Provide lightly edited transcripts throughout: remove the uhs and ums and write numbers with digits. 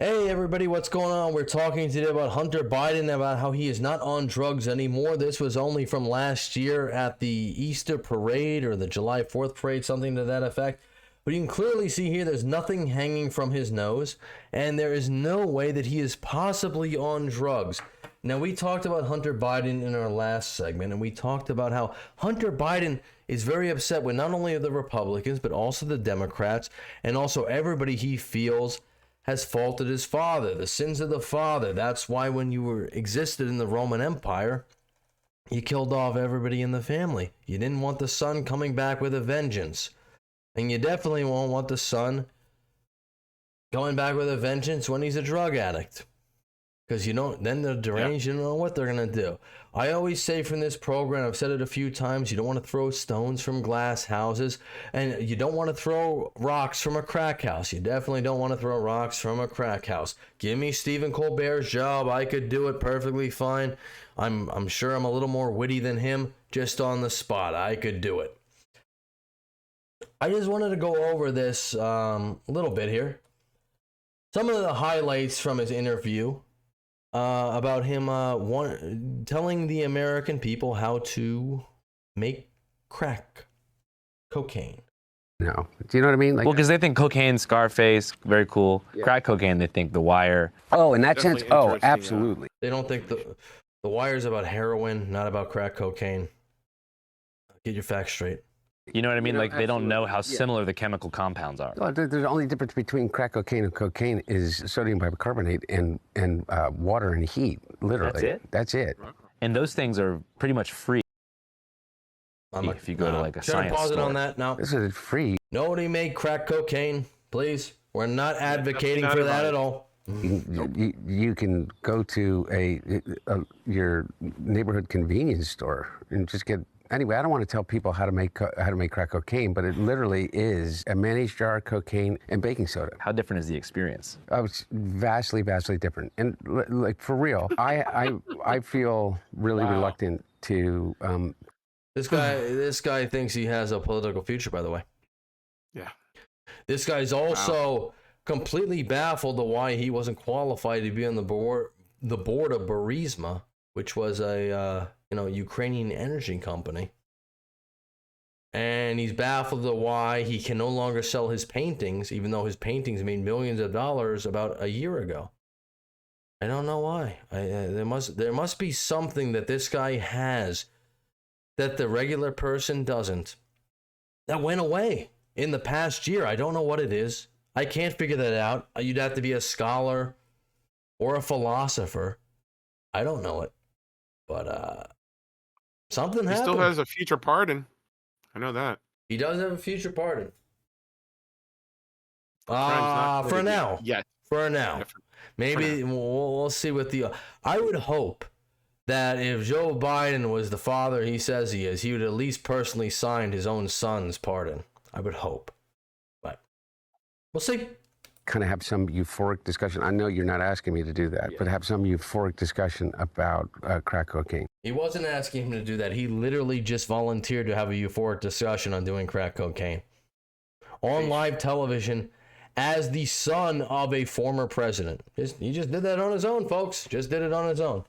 Hey everybody, what's going on? We're talking today about Hunter Biden, about how he is not on drugs anymore. This was only from last year at the Easter parade or the July 4th parade, something to that effect. But you can clearly see here there's nothing hanging from his nose, and there is no way that he is possibly on drugs. Now, we talked about Hunter Biden in our last segment, and we talked about how Hunter Biden is very upset with not only the Republicans, but also the Democrats, and also everybody he feels has faulted his father, the sins of the father. That's why when you existed in the Roman Empire, you killed off everybody in the family. You didn't want the son coming back with a vengeance. And you definitely won't want the son going back with a vengeance when he's a drug addict. Because then they're deranged, you don't know what they're going to do. I always say from this program, I've said it a few times, you don't want to throw stones from glass houses, and you don't want to throw rocks from a crack house. You definitely don't want to throw rocks from a crack house. Give me Stephen Colbert's job. I could do it perfectly fine. I'm sure I'm a little more witty than him, just on the spot. I could do it. I just wanted to go over this a little bit here. Some of the highlights from his interview. About him telling the American people how to make crack cocaine. No. Do you know what I mean? Well, because they think cocaine, Scarface, very cool. Yeah. Crack cocaine, they think The Wire. Oh, in that sense, absolutely. They don't think the Wire's about heroin, not about crack cocaine. Get your facts straight. You know what I mean? Like, they don't know how similar the chemical compounds are. Well, the only difference between crack cocaine and cocaine is sodium bicarbonate and water and heat, literally. That's it. And those things are pretty much free. If you go to like a science pause store. it on that now. This is free. Nobody made crack cocaine, please. We're not advocating for that at all. You can go to your neighborhood convenience store and just get. Anyway, I don't want to tell people how to make crack cocaine, but it literally is a mayonnaise jar of cocaine and baking soda. How different is the experience? It's vastly different. And like for real, I feel really reluctant to. This guy thinks he has a political future. By the way. Yeah. This guy's also completely baffled to why he wasn't qualified to be on the board of Burisma, which was a Ukrainian energy company. And he's baffled at why he can no longer sell his paintings, even though his paintings made millions of dollars about a year ago. I don't know why. There must be something that this guy has that the regular person doesn't. That went away in the past year. I don't know what it is. I can't figure that out. You'd have to be a scholar or a philosopher. I don't know it. But something happened. He still has a future pardon. I know that. He does have a future pardon. For now. Yes. For now. Maybe we'll see what I would hope that if Joe Biden was the father he says he is, he would at least personally sign his own son's pardon. I would hope. But we'll see. Kind of have some euphoric discussion. I know you're not asking me to do that, but have some euphoric discussion about crack cocaine. He wasn't asking him to do that. He literally just volunteered to have a euphoric discussion on doing crack cocaine on live television as the son of a former president. He just did that on his own, folks. Just did it on his own.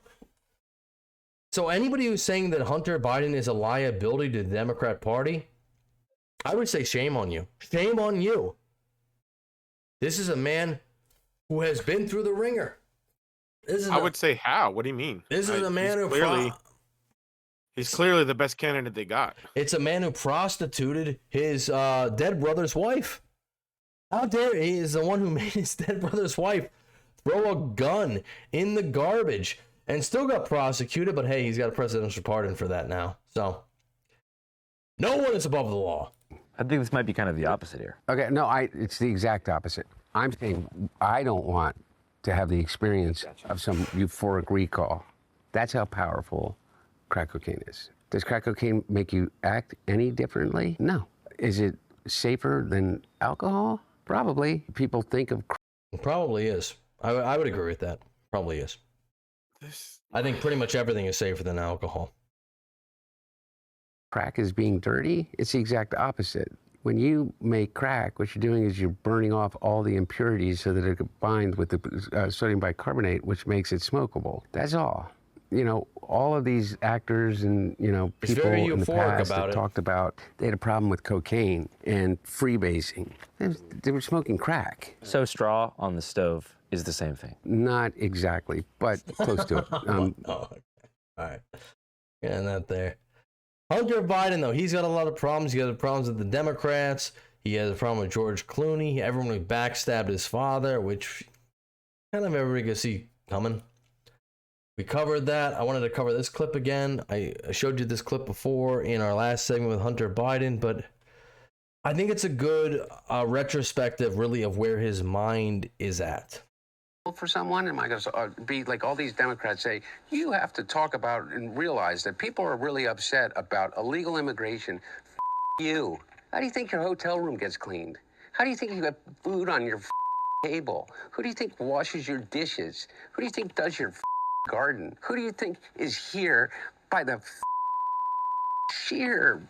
So anybody who's saying that Hunter Biden is a liability to the Democrat Party, I would say shame on you. Shame on you. This is a man who has been through the ringer. I would say how? What do you mean? This is a man he's clearly the best candidate they got. It's a man who prostituted his dead brother's wife. How dare he is the one who made his dead brother's wife throw a gun in the garbage and still got prosecuted, but hey, he's got a presidential pardon for that now. So no one is above the law. I think this might be kind of the opposite here. Okay, no, it's the exact opposite. I'm saying I don't want to have the experience of some euphoric recall. That's how powerful crack cocaine is. Does crack cocaine make you act any differently? No. Is it safer than alcohol? Probably. People think of It probably is. I would agree with that. Probably is. I think pretty much everything is safer than alcohol. Crack is being dirty. It's the exact opposite. When you make crack, what you're doing is you're burning off all the impurities so that it combines with the sodium bicarbonate, which makes it smokable. That's all. You know, all of these actors and, you know, He's people very in the euphoric past about that it. talked about they had a problem with cocaine and freebasing. They were smoking crack. So straw on the stove is the same thing. Not exactly, but close to it. Oh, okay. All right. Getting that there. Hunter Biden, though, he's got a lot of problems. He has problems with the Democrats. He has a problem with George Clooney. Everyone who backstabbed his father, which kind of everybody could see coming. We covered that. I wanted to cover this clip again. I showed you this clip before in our last segment with Hunter Biden, but I think it's a good retrospective, really, of where his mind is at. For someone, am I going to be like all these Democrats say, you have to talk about and realize that people are really upset about illegal immigration. You. How do you think your hotel room gets cleaned? How do you think you got food on your table? Who do you think washes your dishes? Who do you think does your garden? Who do you think is here by the sheer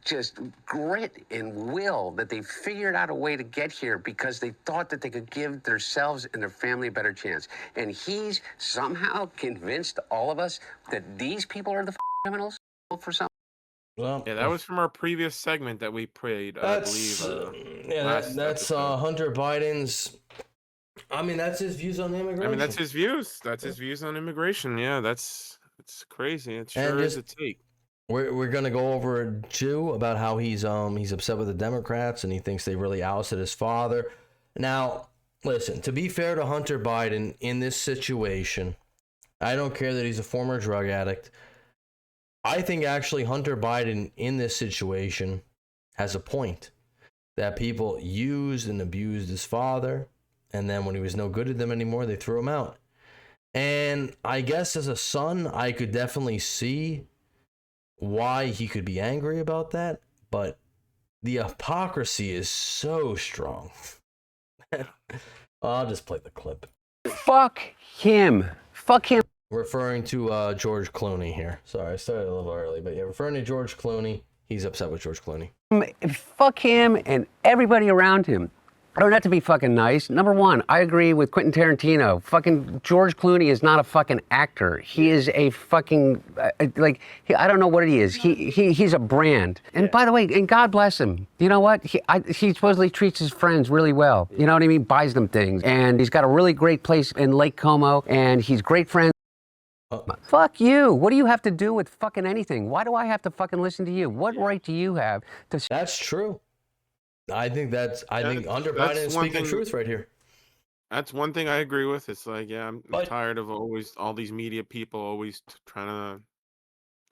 just grit and will that they figured out a way to get here because they thought that they could give themselves and their family a better chance. And he's somehow convinced all of us that these people are the criminals for some. Well, Yeah, that was from our previous segment that we played, I that's believe. that's Hunter Biden's. I mean, that's his views on immigration. I mean, that's his views. That's his views on immigration. Yeah, it's crazy. It And sure is just- a take. We're gonna go over too about how he's upset with the Democrats and he thinks they really ousted his father. Now, listen, to be fair to Hunter Biden in this situation, I don't care that he's a former drug addict. I think actually Hunter Biden in this situation has a point that people used and abused his father, and then when he was no good to them anymore, they threw him out. And I guess as a son, I could definitely see why he could be angry about that, but the hypocrisy is so strong. I'll just play the clip. Fuck him. Fuck him. Referring to George Clooney here. Sorry, I started a little early, but yeah, referring to George Clooney. He's upset with George Clooney. Fuck him and everybody around him. I don't have to be fucking nice. Number one, I agree with Quentin Tarantino. Fucking George Clooney is not a fucking actor. He is a fucking, I don't know what he is. He's a brand. And by the way, and God bless him. You know what? He supposedly treats his friends really well. You know what I mean? Buys them things. And he's got a really great place in Lake Como. And he's great friends. Fuck you. What do you have to do with fucking anything? Why do I have to fucking listen to you? What right do you have to... That's true. I think Hunter Biden is speaking truth right here. That's one thing I agree with. It's like, yeah, I'm tired of all these media people always trying to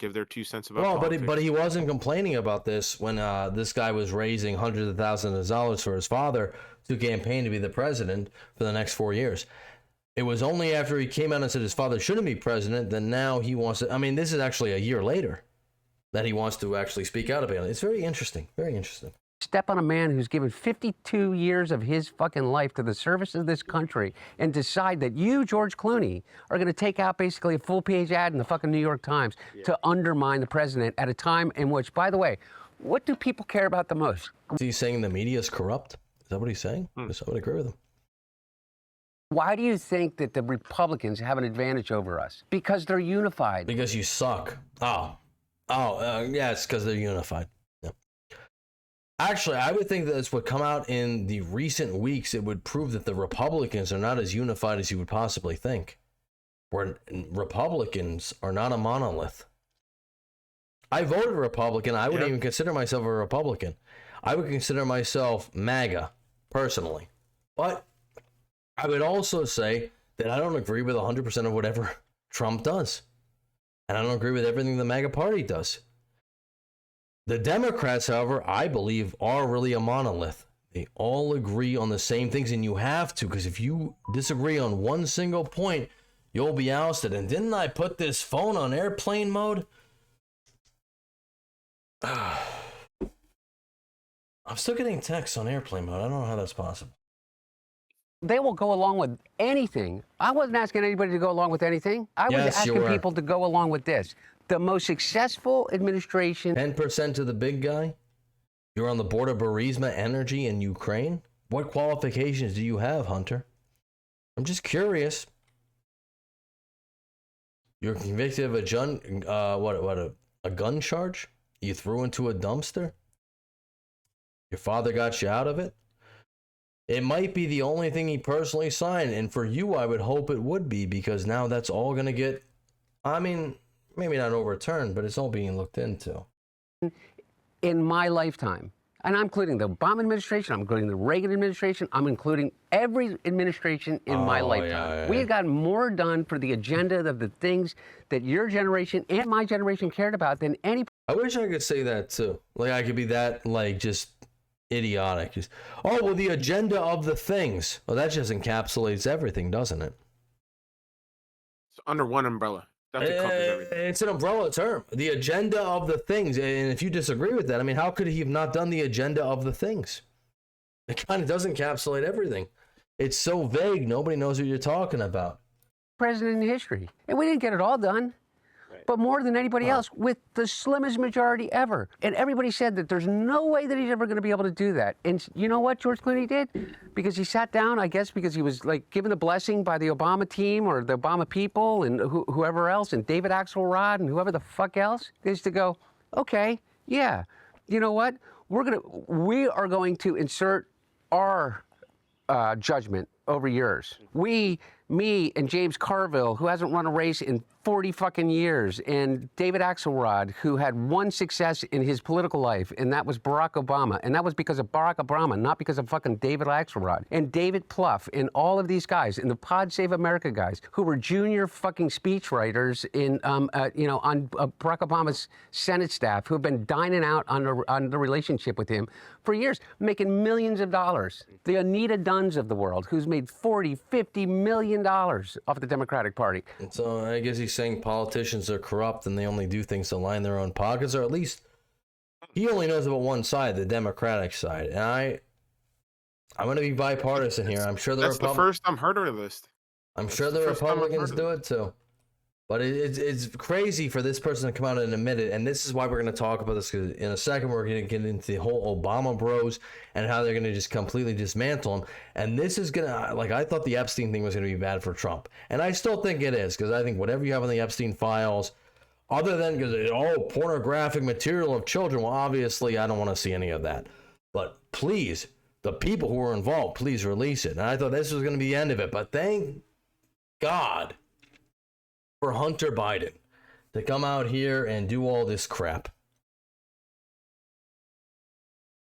give their 2 cents about politics. But he wasn't complaining about this when this guy was raising hundreds of thousands of dollars for his father to campaign to be the president for the next 4 years. It was only after he came out and said his father shouldn't be president that now he wants to. I mean, this is actually a year later that he wants to actually speak out about it. It's very interesting. Very interesting. Step on a man who's given 52 years of his fucking life to the service of this country and decide that you, George Clooney, are going to take out basically a full-page ad in the fucking New York Times to undermine the president at a time in which, by the way, what do people care about the most? Is he saying the media is corrupt? Is that what he's saying? I would agree with him. Why do you think that the Republicans have an advantage over us? Because they're unified. Because you suck. Yeah, it's because they're unified. Actually, I would think that this would come out in the recent weeks. It would prove that the Republicans are not as unified as you would possibly think. Where Republicans are not a monolith. I voted Republican. I wouldn't even consider myself a Republican. I would consider myself MAGA, personally. But I would also say that I don't agree with 100% of whatever Trump does. And I don't agree with everything the MAGA party does. The Democrats, however, I believe are really a monolith. They all agree on the same things, and you have to, because if you disagree on one single point, you'll be ousted. And didn't I put this phone on airplane mode? I'm still getting texts on airplane mode. I don't know how that's possible. They will go along with anything. I wasn't asking anybody to go along with anything. I was asking people to go along with this. The most successful administration. 10% to the big guy. You're on the board of Burisma Energy in Ukraine? What qualifications do you have, Hunter? I'm just curious. You're convicted of a gun charge? You threw into a dumpster? Your father got you out of it? It might be the only thing he personally signed, and for you, I would hope it would be, because now that's all going to get, I mean, maybe not overturned, but it's all being looked into. In my lifetime, and I'm including the Obama administration, I'm including the Reagan administration, I'm including every administration in my lifetime. We have gotten more done for the agenda of the things that your generation and my generation cared about than any. I wish I could say that too. Like, I could be that, like, just idiotic. Just, oh, well, the agenda of the things. Well, that just encapsulates everything, doesn't it? It's under one umbrella. That covers everything. It's an umbrella term. The agenda of the things. And if you disagree with that, I mean, how could he have not done the agenda of the things? It kind of does encapsulate everything. It's so vague, nobody knows what you're talking about. President in history. And we didn't get it all done. But more than anybody else, with the slimmest majority ever. And everybody said that there's no way that he's ever going to be able to do that. And you know what George Clooney did? Because he sat down, I guess because he was like given the blessing by the Obama team or the Obama people and whoever else, and David Axelrod and whoever the fuck else, is to go, okay, yeah, you know what? We are going to insert our judgment over yours. Me and James Carville, who hasn't run a race in 40 fucking years, and David Axelrod, who had one success in his political life, and that was Barack Obama. And that was because of Barack Obama, not because of fucking David Axelrod. And David Plouffe, and all of these guys, and the Pod Save America guys, who were junior fucking speechwriters in, on Barack Obama's Senate staff, who have been dining out on the relationship with him for years, making millions of dollars. The Anita Dunns of the world, who's made $40, $50 million off the Democratic Party. And so I guess he's saying politicians are corrupt and they only do things to line their own pockets, or at least he only knows about one side, the Democratic side. And I'm going to be bipartisan here. I'm sure that's the first I'm heard of this. I'm sure the Republicans do it too. But it's crazy for this person to come out and admit it, and this is why we're going to talk about this, because in a second we're going to get into the whole Obama bros and how they're going to just completely dismantle him. And this is going to, like, I thought the Epstein thing was going to be bad for Trump, and I still think it is, because I think whatever you have on the Epstein files, other than because pornographic material of children, well, obviously I don't want to see any of that. But please, the people who are involved, please release it. And I thought this was going to be the end of it, but thank God for Hunter Biden to come out here and do all this crap.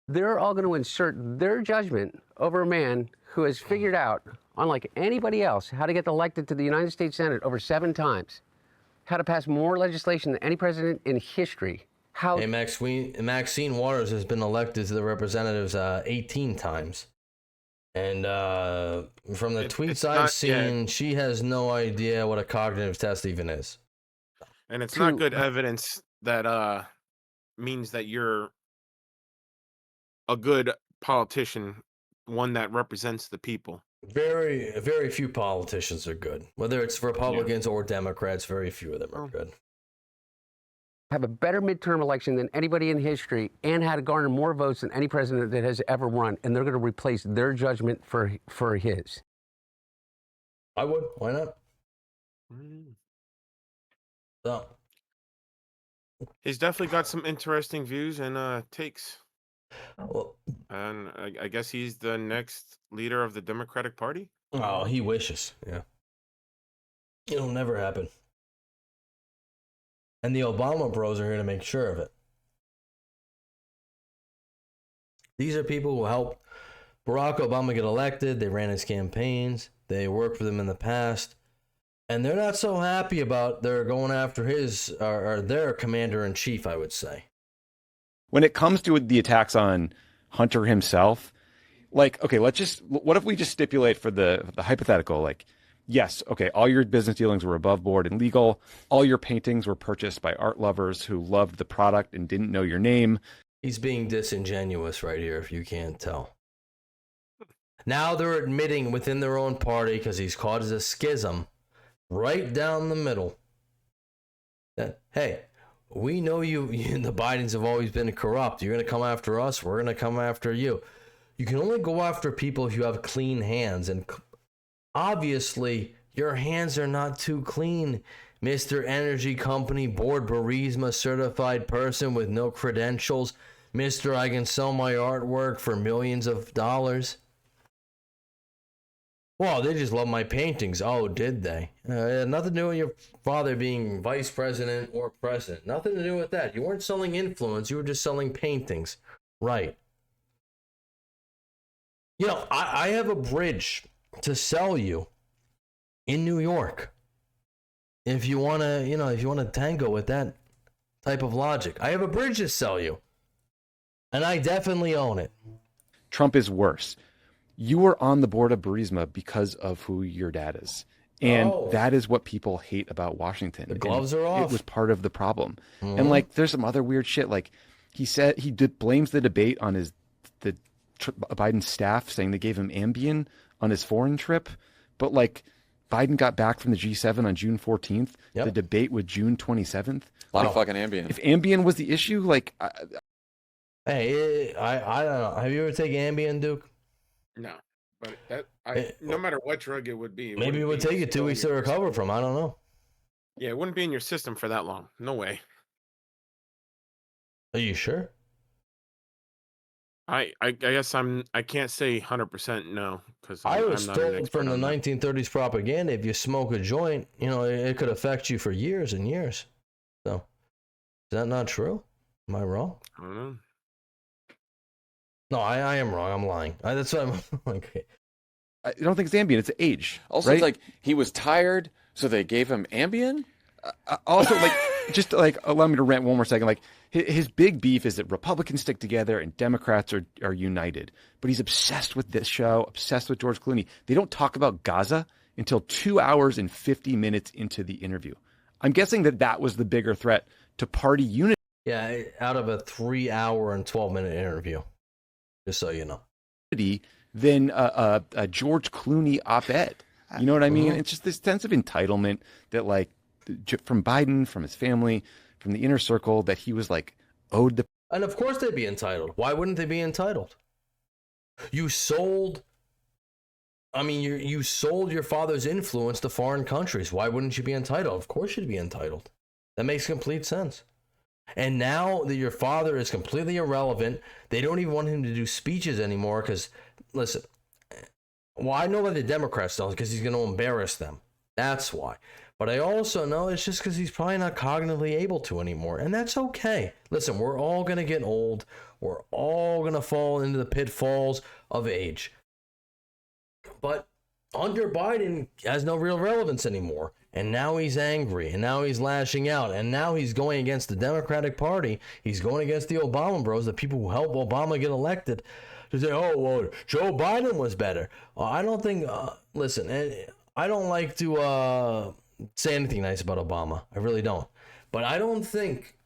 They're all going to insert their judgment over a man who has figured out, unlike anybody else, how to get elected to the United States Senate over 7 times, how to pass more legislation than any president in history. Hey, Maxine Waters has been elected to the representatives 18 times. And from the tweets I've seen, she has no idea what a cognitive test even is. And it's not good evidence that means that you're a good politician, one that represents the people. Very, very few politicians are good. Whether it's Republicans or Democrats, very few of them are good. Have a better midterm election than anybody in history and had to garner more votes than any president that has ever run, and they're going to replace their judgment for his. I would. Why not? So. He's definitely got some interesting views and takes. Well, and I guess he's the next leader of the Democratic Party? Oh, he wishes. Yeah. It'll never happen. And the Obama bros are here to make sure of it. These are people who helped Barack Obama get elected. They ran his campaigns. They worked for them in the past. And they're not so happy about their going after his or their commander-in-chief, I would say. When it comes to the attacks on Hunter himself, like, okay, what if we just stipulate for the hypothetical, like, yes, okay, all your business dealings were above board and legal. All your paintings were purchased by art lovers who loved the product and didn't know your name. He's being disingenuous right here, if you can't tell. Now they're admitting within their own party, because he's caused a schism right down the middle, that, hey, we know the Bidens have always been corrupt. You're going to come after us. We're going to come after you. You can only go after people if you have clean hands. And obviously, your hands are not too clean, Mr. Energy Company Board Burisma certified person with no credentials. Mr. I can sell my artwork for millions of dollars. Well, they just love my paintings. Oh, did they? Nothing to do with your father being vice president or president. Nothing to do with that. You weren't selling influence. You were just selling paintings. Right. You know, I have a bridge to sell you in New York. If you want to, if you want to tango with that type of logic. I have a bridge to sell you. And I definitely own it. Trump is worse. You were on the board of Burisma because of who your dad is. And that is what people hate about Washington. The gloves are off. It was part of the problem. Mm-hmm. And like, there's some other weird shit. Like he said, blames the debate on the Biden staff, saying they gave him Ambien on his foreign trip. But like Biden got back from the G7 on June 14th. Yep. The debate was June 27th. A lot of fucking Ambien. If Ambien was the issue, like... Hey, I don't know. Have you ever taken Ambien, Duke? No, but no matter what drug it would be. Maybe it would take you 2 weeks to recover from. I don't know. Yeah, it wouldn't be in your system for that long. No way. Are you sure? I guess I can't say 100% no, because I was told from the 1930s propaganda, if you smoke a joint, it could affect you for years and years. So, is that not true? Am I wrong? I don't know. No, I am wrong. I'm lying. That's what I'm okay. I don't think it's Ambien. It's age. Also, right? It's like he was tired, so they gave him Ambien. Also, allow me to rant one more second. Like his big beef is that Republicans stick together and Democrats are united. But he's obsessed with this show, obsessed with George Clooney. They don't talk about Gaza until 2 hours and 50 minutes into the interview. I'm guessing that was the bigger threat to party unity. Yeah, out of a 3 hour and 12-minute interview. Just so you know. Than a George Clooney op-ed. You know what I mean? It's just this sense of entitlement that, like, from Biden, from his family, from the inner circle, that he was like owed the. And of course they'd be entitled. Why wouldn't they be entitled? You sold your father's influence to foreign countries. Why wouldn't you be entitled? Of course you'd be entitled. That makes complete sense. And now that your father is completely irrelevant, they don't even want him to do speeches anymore because, listen, well, I know why the Democrats don't, because he's going to embarrass them. That's why. But I also know it's just because he's probably not cognitively able to anymore. And that's okay. Listen, we're all going to get old. We're all going to fall into the pitfalls of age. But Hunter Biden has no real relevance anymore. And now he's angry, and now he's lashing out, and now he's going against the Democratic Party. He's going against the Obama bros, the people who helped Obama get elected, to say, oh, well, Joe Biden was better. I don't think, listen, I don't like to say anything nice about Obama. I really don't. But I don't think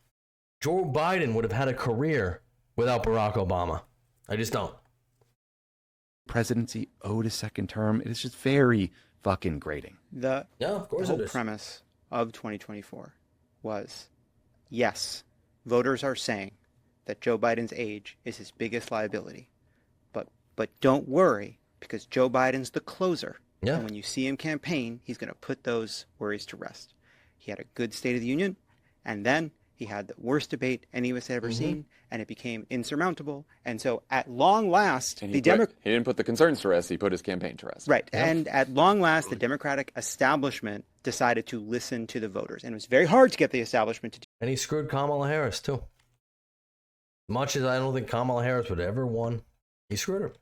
Joe Biden would have had a career without Barack Obama. I just don't. Presidency owed a second term. It is just very fucking grating. The whole premise of 2024 was, yes, voters are saying that Joe Biden's age is his biggest liability, but don't worry, because Joe Biden's the closer. Yeah. And when you see him campaign, he's going to put those worries to rest. He had a good State of the Union, and then he had the worst debate any of us had ever seen, and it became insurmountable. And so at long last, he didn't put the concerns to rest, he put his campaign to rest. Right. Yep. And at long last, the Democratic establishment decided to listen to the voters. And it was very hard to get the establishment to do. And he screwed Kamala Harris, too. Much as I don't think Kamala Harris would have ever won, he screwed her.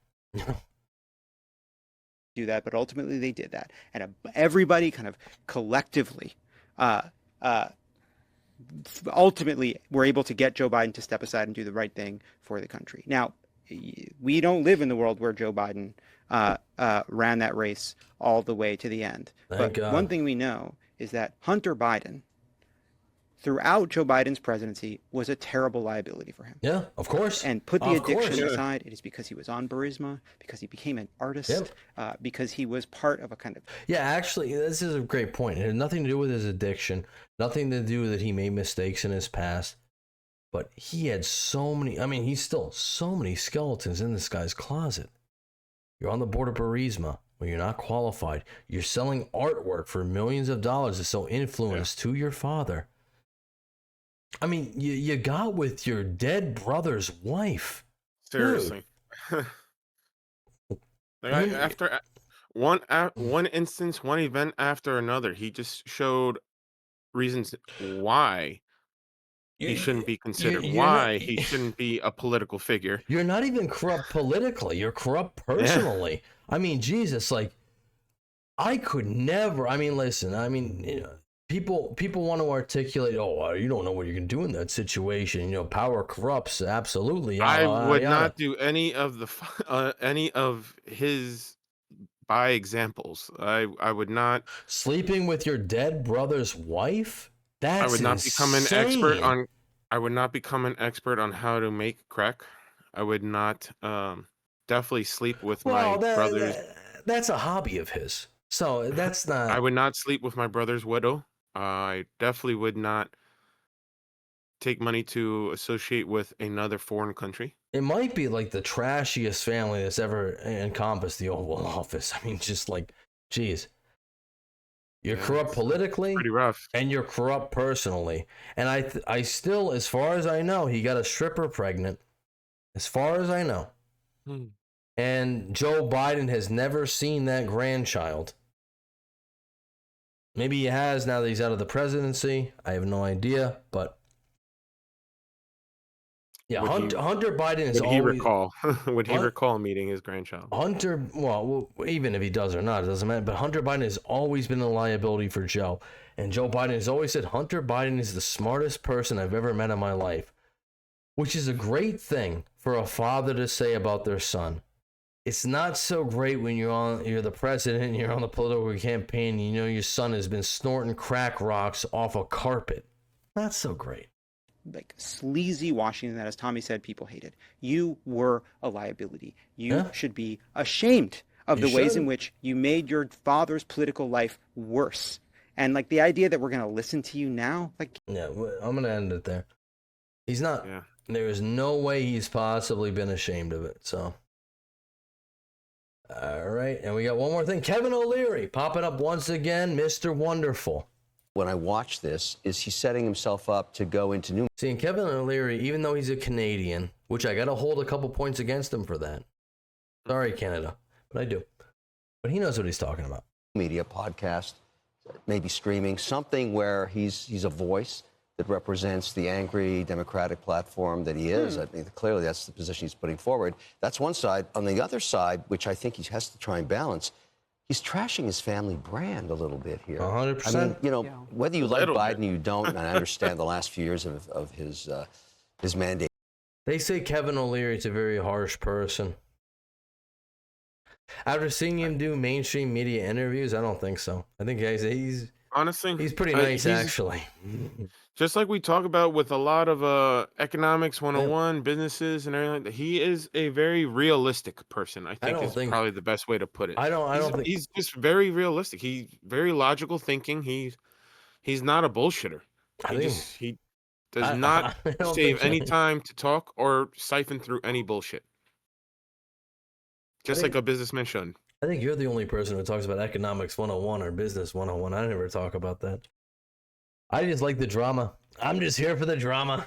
Do that, but ultimately they did that. And everybody kind of collectively ultimately were able to get Joe Biden to step aside and do the right thing for the country. Now, we don't live in the world where Joe Biden ran that race all the way to the end. Thank God. One thing we know is that Hunter Biden throughout Joe Biden's presidency was a terrible liability for him. Yeah, of course. And put the Of addiction course. aside, it is because he was on Burisma, because he became an artist, Yep. because he was part of a kind of... Yeah, actually, this is a great point. It had nothing to do with his addiction, nothing to do that he made mistakes in his past, but he had so many, I mean, he's still so many skeletons in this guy's closet. You're on the board of Burisma when you're not qualified. You're selling artwork for millions of dollars to sow influence to your father. I mean, you got with your dead brother's wife. Seriously. After one instance, one event after another, he just showed reasons why he shouldn't be considered, why he shouldn't be a political figure. You're not even corrupt politically. You're corrupt personally. I mean, Jesus, like, I could never. I mean, listen. I mean, you know, people want to articulate. Oh, you don't know what you can do in that situation. You know, power corrupts. Absolutely. I would not do any of his by examples. I would not. Sleeping with your dead brother's wife. That's I would not become an insane. expert on. I would not become an expert on how to make crack. I would not definitely sleep with my brother's. That's a hobby of his. So that's not. I would not sleep with my brother's widow. I definitely would not take money to associate with another foreign country. It might be like the trashiest family that's ever encompassed the Oval Office. I mean, just like, geez. You're corrupt politically, pretty rough, and you're corrupt personally. And I still, as far as I know, he got a stripper pregnant. As far as I know. And Joe Biden has never seen that grandchild. Maybe he has now that he's out of the presidency. I have no idea, but yeah, Hunter Biden is always... Would he recall meeting his grandchild? Hunter, well, even if he does or not, it doesn't matter. But Hunter Biden has always been a liability for Joe. And Joe Biden has always said, Hunter Biden is the smartest person I've ever met in my life. Which is a great thing for a father to say about their son. It's not so great when you're the president and you're on the political campaign and you know your son has been snorting crack rocks off a carpet. Not so great. Like sleazy Washington that, as Tommy said, people hated. You were a liability. You should be ashamed of the ways in which you made your father's political life worse. And like the idea that we're going to listen to you now, like... Yeah, I'm going to end it there. He's not. Yeah. There is no way he's possibly been ashamed of it. So, all right. And we got one more thing. Kevin O'Leary popping up once again, Mr. Wonderful. When I watch this, is he setting himself up to go into new... See, Kevin O'Leary, even though he's a Canadian, which I got to hold a couple points against him for that. Sorry, Canada, but I do. But he knows what he's talking about. Media, podcast, maybe streaming, something where he's a voice that represents the angry Democratic platform that he is. I mean, clearly that's the position he's putting forward. That's one side. On the other side, which I think he has to try and balance, he's trashing his family brand a little bit here. 100%. I mean, you know, whether you like Biden or you don't, and I understand the last few years of his mandate. They say Kevin O'Leary is a very harsh person. After seeing him do mainstream media interviews, I don't think so. I think he's honestly, he's pretty nice, actually. Just like we talk about with a lot of economics 101, businesses and everything, he is a very realistic person. I think is probably the best way to put it. I don't think he's just very realistic. He's very logical thinking. He's not a bullshitter. He does not save any time to talk or siphon through any bullshit. Just like a businessman should. I think you're the only person who talks about economics 101 or business 101. I never talk about that. I just like the drama. I'm just here for the drama.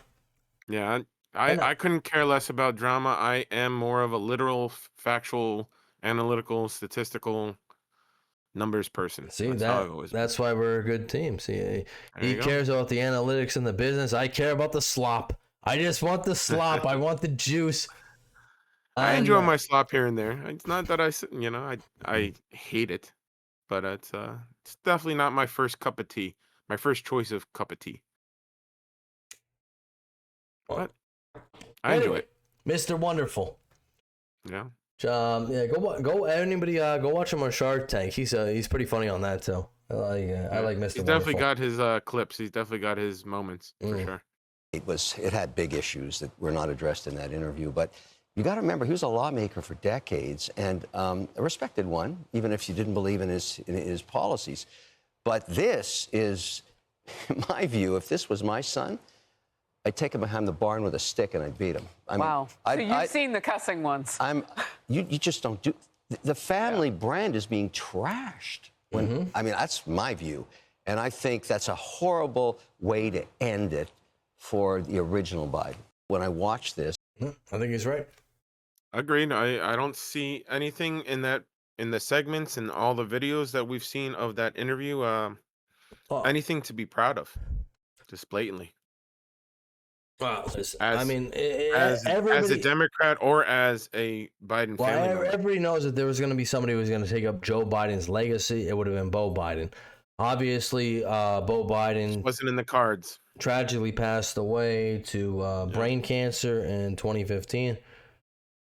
Yeah, I couldn't care less about drama. I am more of a literal, factual, analytical, statistical numbers person. See, that's why we're a good team. See, he cares about the analytics and the business. I care about the slop. I just want the slop. I want the juice. I enjoy my slop here and there. It's not that I hate it, but it's definitely not my first cup of tea. My first choice of cup of tea. But I enjoy it. Mr. Wonderful. Yeah. Yeah, go anybody go watch him on Shark Tank. He's pretty funny on that too. I like Mr. He's Wonderful. definitely got his clips. He's definitely got his moments for sure. It had big issues that were not addressed in that interview, but you got to remember he was a lawmaker for decades and a respected one, even if you didn't believe in his policies. But this is, in my view, if this was my son, I'd take him behind the barn with a stick and I'd beat him. Wow. So you've seen the cussing ones. You just don't do. The family brand is being trashed. I mean, that's my view, and I think that's a horrible way to end it for the original Biden. When I watch this, I think he's right. Agreed. I don't see anything in the segments and all the videos that we've seen of that interview. Anything to be proud of, just blatantly. Well, listen, as a Democrat or as a Biden family member. Everybody knows that there was going to be somebody who was going to take up Joe Biden's legacy. It would have been Beau Biden. Obviously, Beau Biden wasn't in the cards. Tragically passed away to brain cancer in 2015.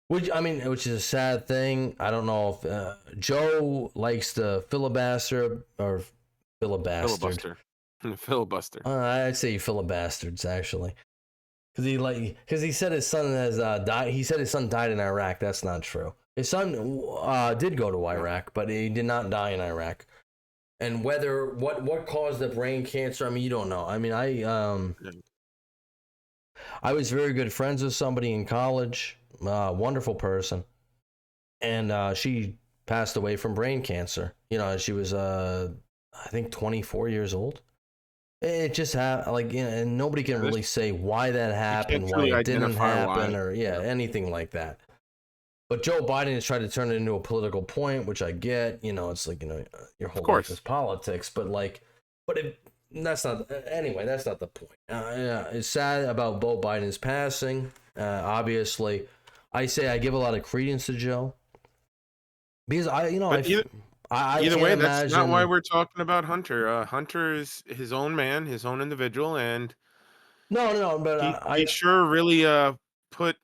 Which is a sad thing. I don't know if Joe likes to filibuster or filibuster. Filibuster. I'd say filibastards actually. Because he said his son has died. He said his son died in Iraq. That's not true. His son did go to Iraq, but he did not die in Iraq. And what caused the brain cancer? I mean, you don't know. I mean, I was very good friends with somebody in college, wonderful person, and she passed away from brain cancer. You know, she was I think 24 years old. It just happened, and nobody can really say why that happened, why it didn't happen, or anything like that. But Joe Biden has tried to turn it into a political point, which I get. You know, it's like, your whole life is politics, that's not. Anyway, that's not the point. It's sad about Beau Biden's passing. Obviously, I give a lot of credence to Joe because either way, that's not why we're talking about Hunter. Hunter is his own man, his own individual, and he sure really put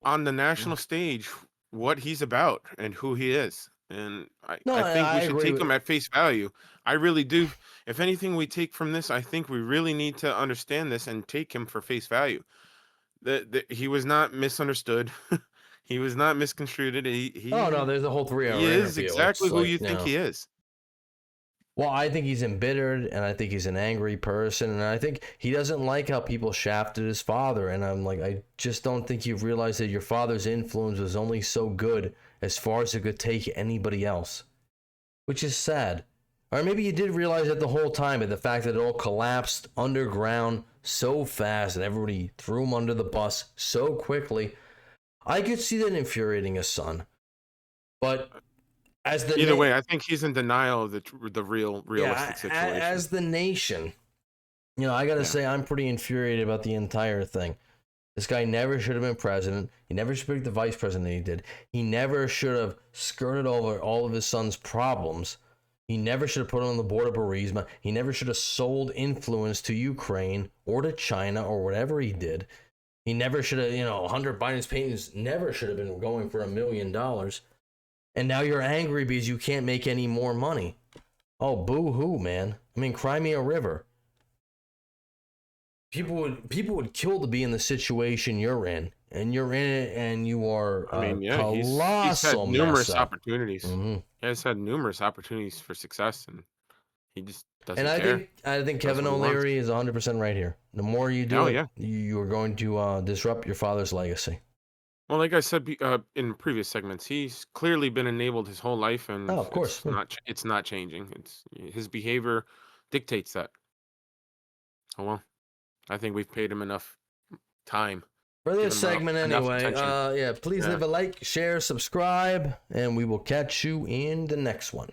on the national stage what he's about and who he is. And I think we should take him at face value. I really do. If anything we take from this, I think we really need to understand this and take him for face value. He was not misunderstood. He was not misconstrued. There's a whole 3-hour interview. He is exactly who you think he is. Well, I think he's embittered, and I think he's an angry person, and I think he doesn't like how people shafted his father. And I'm like, I just don't think you've realized that your father's influence was only so good as far as it could take anybody else, which is sad. Or maybe you did realize it the whole time, but the fact that it all collapsed underground so fast and everybody threw him under the bus so quickly. I could see that infuriating his son, but either way, I think he's in denial of the realistic situation. As the nation, I got to say I'm pretty infuriated about the entire thing. This guy never should have been president. He never should have been the vice president he did. He never should have skirted over all of his son's problems. He never should have put him on the board of Burisma. He never should have sold influence to Ukraine or to China or whatever he did. He never should have, Hunter Biden's paintings never should have been going for $1 million. And now you're angry because you can't make any more money. Oh, boo-hoo, man. I mean, cry me a river. People would kill to be in the situation you're in. And you're in it, and you are colossal he's had numerous opportunities. Mm-hmm. He has had numerous opportunities for success, and he just doesn't care. I think Kevin O'Leary is 100% right here. The more you do you are going to disrupt your father's legacy. Well, like I said in previous segments, he's clearly been enabled his whole life, and of course, it's not changing. It's his behavior dictates that. Oh well, I think we've paid him enough time for this segment anyway. Please leave a like, share, subscribe, and we will catch you in the next one.